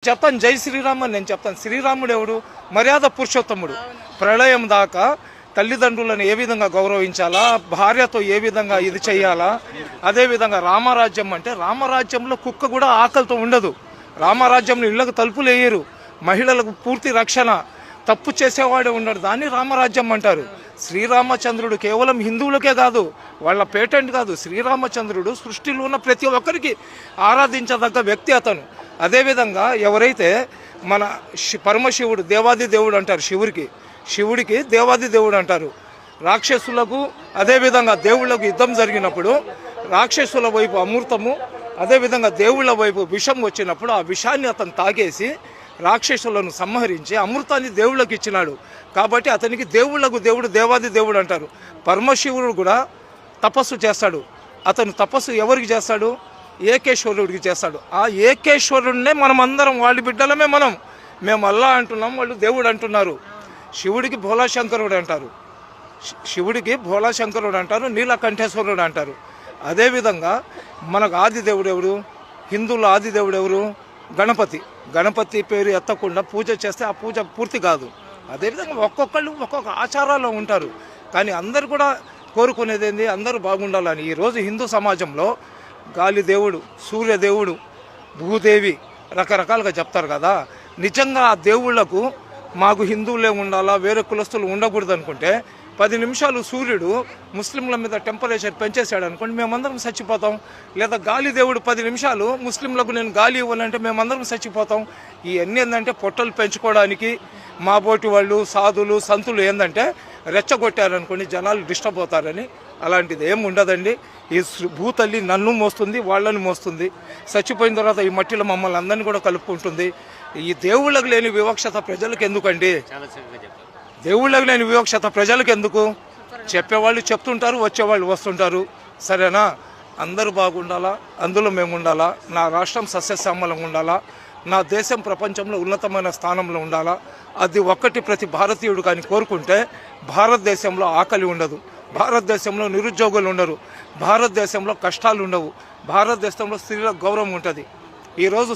చెప్తాను జై శ్రీరామ్ అని నేను చెప్తాను. శ్రీరాముడు ఎవడు? మర్యాద పురుషోత్తముడు. ప్రళయం దాకా తల్లిదండ్రులను ఏ విధంగా గౌరవించాలా, భార్యతో ఏ విధంగా ఇది చేయాలా, అదేవిధంగా రామరాజ్యం అంటే రామరాజ్యంలో కుక్క కూడా ఆకలితో ఉండదు. రామరాజ్యంలో ఇళ్లకు తలుపులు వేయరు, మహిళలకు పూర్తి రక్షణ, తప్పు చేసేవాడే ఉండడు. దాన్ని రామరాజ్యం అంటారు. శ్రీరామచంద్రుడు కేవలం హిందువులకే కాదు, వాళ్ళ పేటెంట్ కాదు. శ్రీరామచంద్రుడు సృష్టిలో ఉన్న ప్రతి ఒక్కరికి ఆరాధించదగ్గ వ్యక్తి అతను. అదేవిధంగా ఎవరైతే మన పరమశివుడు దేవాది దేవుడు అంటారు, శివుడికి దేవాది దేవుడు అంటారు. రాక్షసులకు అదేవిధంగా దేవుళ్లకు యుద్ధం జరిగినప్పుడు రాక్షసుల వైపు అమృతము, అదేవిధంగా దేవుళ్ల వైపు విషం వచ్చినప్పుడు ఆ విషాన్ని అతను తాగేసి రాక్షసులను సంహరించి అమృతాన్ని దేవుళ్ళకి ఇచ్చినాడు. కాబట్టి అతనికి దేవుళ్లకు దేవుడు దేవాది దేవుడు అంటారు. పరమశివుడు కూడా తపస్సు చేస్తాడు. అతను తపస్సు ఎవరికి చేస్తాడు? ఏకేశ్వరుడికి చేస్తాడు. ఆ ఏకేశ్వరుడినే మనం అందరం వాళ్ళ బిడ్డలమే. మేము అల్లా అంటున్నాం, వాళ్ళు దేవుడు అంటున్నారు. శివుడికి భోలాశంకరుడు అంటారు, నీలకంఠేశ్వరుడు అంటారు. అదేవిధంగా మనకు ఆది దేవుడు ఎవరు? హిందువుల ఆది దేవుడు ఎవరు? గణపతి పేరు ఎత్తకుండా పూజ చేస్తే ఆ పూజ పూర్తి కాదు. అదేవిధంగా ఒక్కొక్కళ్ళు ఒక్కొక్క ఆచారాల్లో ఉంటారు. కానీ అందరు కూడా కోరుకునేది ఏంది? అందరూ బాగుండాలని. ఈరోజు హిందూ సమాజంలో గాలి దేవుడు, సూర్యదేవుడు, భూదేవి రకరకాలుగా చెప్తారు కదా. నిజంగా ఆ దేవుళ్లకు మాకు హిందువులే ఉండాలా, వేరే కులస్తులు ఉండకూడదు అనుకుంటే 10 నిమిషాలు సూర్యుడు ముస్లింల మీద టెంపరేచర్ పెంచేసాడు అనుకోండి, మేమందరం చచ్చిపోతాం. లేదా గాలి దేవుడు 10 నిమిషాలు ముస్లింలకు నేను గాలి ఇవ్వాలంటే మేమందరం చచ్చిపోతాం. ఇవన్నీ ఏంటంటే పొట్టలు పెంచుకోవడానికి మా బోటి వాళ్ళు, సాధులు, సంతులు ఏంటంటే రెచ్చగొట్టారనుకోండి జనాలు డిస్టర్బ్ అవుతారని. అలాంటిది ఏమి ఉండదండి. ఈ భూతల్లి నన్ను మోస్తుంది, వాళ్ళని మోస్తుంది. చచ్చిపోయిన తర్వాత ఈ మట్టిలో మమ్మల్ని అందరినీ కూడా కలుపుకుంటుంది. ఈ దేవుళ్ళకు లేని వివక్షత ప్రజలకు ఎందుకండి? దేవుళ్ళకు లేని వివక్షత ప్రజలకు ఎందుకు? చెప్పేవాళ్ళు చెప్తుంటారు, వచ్చేవాళ్ళు వస్తుంటారు. సరేనా? అందరూ బాగుండాలా, అందులో మేము ఉండాలా. నా రాష్ట్రం సస్యశ్యామలంగా ఉండాలా, నా దేశం ప్రపంచంలో ఉన్నతమైన స్థానంలో ఉండాలా. అది ఒక్కటి ప్రతి భారతీయుడు కానీ కోరుకుంటే భారతదేశంలో ఆకలి ఉండదు, భారతదేశంలో నిరుద్యోగులు ఉండరు, భారతదేశంలో కష్టాలు ఉండవు, భారతదేశంలో స్త్రీల గౌరవం ఉంటుంది. ఈరోజు